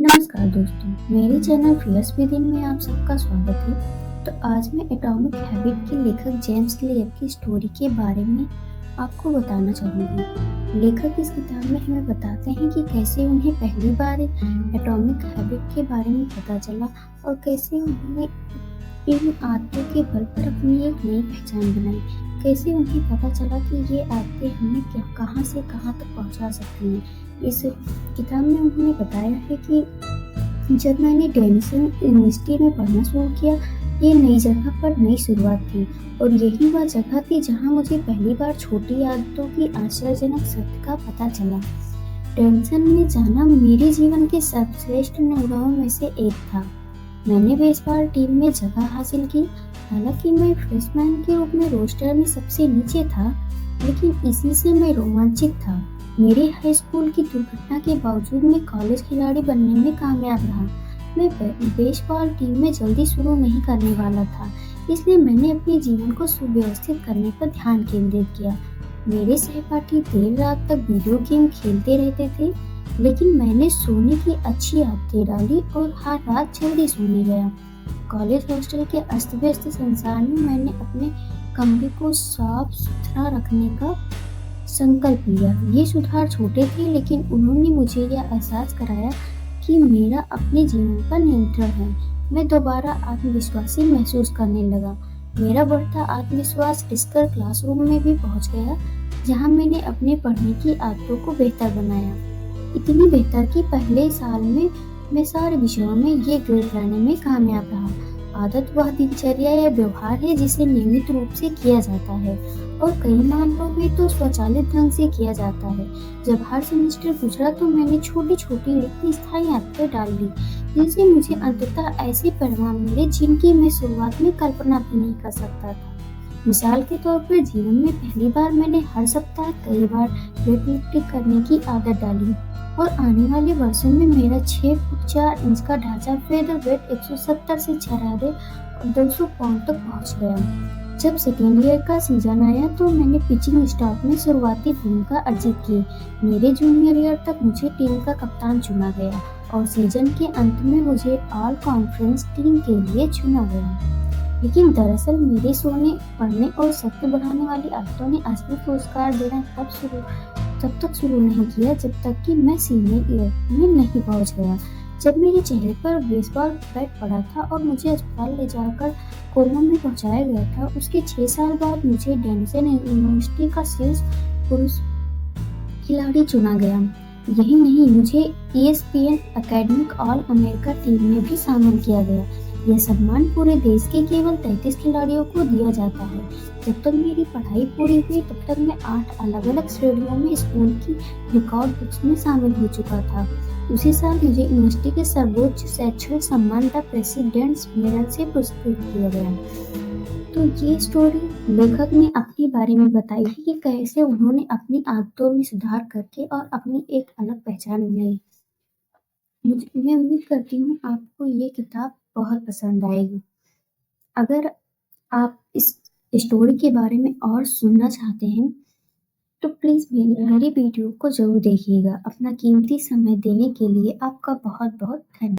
नमस्कार दोस्तों, मेरे चैनल फियर्स विदिन में आप सबका स्वागत है। तो आज मैं एटॉमिक हैबिट के लेखक जेम्स क्लियर की स्टोरी के बारे में आपको बताना चाहूँगी। लेखक इस किताब में हमें बताते हैं कि कैसे उन्हें पहली बार एटॉमिक हैबिट के बारे में पता चला और कैसे उन्होंने इन आदतों के बल पर अपनी एक नई पहचान बनाई। कैसे उन्हें पता चला कि ये आदतें हमें कहाँ से कहाँ तक पहुँचा सकती हैं। इस किताब में उन्होंने बताया है कि जब मैंने डेनिसन यूनिवर्सिटी में पढ़ना शुरू किया, ये नई जगह पर नई शुरुआत थी और यही वह जगह थी जहाँ मुझे पहली बार छोटी आदतों की आश्चर्यजनक सत्य का पता चला। डेनिसन में जाना मेरे जीवन के सर्वश्रेष्ठ अनुभवों में से एक था। मैंने बेसबॉल टीम में जगह हासिल की। हालांकि मैं फ्रेशमैन के रूप में रोस्टर में सबसे नीचे था, लेकिन इसी से मैं रोमांचित था। मेरे हाई स्कूल की दुर्घटना के बावजूद मैं कॉलेज खिलाड़ी बनने में कामयाब रहा। मैं बेसबॉल टीम में जल्दी शुरू नहीं करने वाला था, इसलिए मैंने अपने जीवन को सुव्यवस्थित करने पर ध्यान केंद्रित किया। मेरे सहपाठी देर रात तक वीडियो गेम खेलते रहते थे, लेकिन मैंने सोने की अच्छी आदतें डाली और हर रात जल्दी सोने गया। कॉलेज हॉस्टल के अस्त व्यस्त संसार में मैंने अपने कमरे को साफ सुथरा रखने का संकल्प लिया। ये सुधार छोटे थे, लेकिन उन्होंने मुझे यह एहसास कराया कि मेरा अपने जीवन पर नियंत्रण है। मैं दोबारा आत्मविश्वासी महसूस करने लगा। मेरा बढ़ता आत्मविश्वास इसकर क्लासरूम में भी पहुंच गया, जहां मैंने अपने पढ़ने की आदतों को बेहतर बनाया। इतनी बेहतर कि पहले साल में मैं सारे विषयों में ये ग्रेड लाने में कामयाब रहा। आदत वह दिनचर्या या व्यवहार है जिसे नियमित रूप से किया जाता है और कई मामलों में तो स्वचालित ढंग से किया जाता है। जब हर सेमेस्टर गुजरा तो मैंने छोटी छोटी लेकिन स्थायी आदतें डाल ली, जिनसे मुझे अंततः ऐसे परिणाम मिले जिनकी मैं शुरुआत में कल्पना भी नहीं कर सकता था। मिसाल के तौर पर जीवन में पहली बार मैंने हर सप्ताह कई बार वेटलिफ्टिंग करने की आदत डाली और आने वाले वर्षों में मेरा 6 फुट 4 इंच का ढांचा फेदर वेट 170 से चढ़ा और 200 पाउंड तक पहुंच गया। जब सेकेंड ईयर का सीजन आया तो मैंने पिचिंग स्टाफ में शुरुआती भूमिका अर्जित की। मेरे जूनियर ईयर तक मुझे टीम का कप्तान चुना गया और सीजन के अंत में मुझे ऑल कॉन्फ्रेंस टीम के लिए चुना गया। लेकिन दरअसल मेरे सोने, पढ़ने और शक्ति बढ़ाने वाली आदतों ने असली पुरस्कार देना तब तक शुरू नहीं किया जब तक कि मैं सीनियर ईयर में नहीं पहुंच गया। जब मेरे चेहरे पर बेसबॉल बैट पड़ा था और मुझे अस्पताल ले जाकर कोमा में पहुंचाया गया था, उसके 6 साल बाद मुझे डेनिसन यूनिवर्सिटी का शीर्ष पुरुष खिलाड़ी चुना गया। यही नहीं, मुझे ESPN academic all America team में भी शामिल किया गया। यह सम्मान पूरे देश के केवल 33 खिलाड़ियों को दिया जाता है। जब तक मेरी पढ़ाई पूरी हुई तब तक मैं 8 अलग-अलग श्रेणियों में स्कूल की रिकॉर्ड बुक्स में शामिल हो चुका था। उसी साल मुझे यूनिवर्सिटी के सर्वोच्च शैक्षणिक सम्मान द प्रेसिडेंट्स मेडल से पुरस्कृत किया गया। तो ये स्टोरी लेखक ने अपने बारे में बताई है कि कैसे उन्होंने अपनी आदतों में सुधार करके और अपनी एक अलग पहचान बनाई। मैं उम्मीद करती हूँ आपको ये किताब बहुत पसंद आएगी। अगर आप इस स्टोरी के बारे में और सुनना चाहते हैं तो प्लीज़ मेरी वीडियो को ज़रूर देखिएगा। अपना कीमती समय देने के लिए आपका बहुत बहुत धन्यवाद।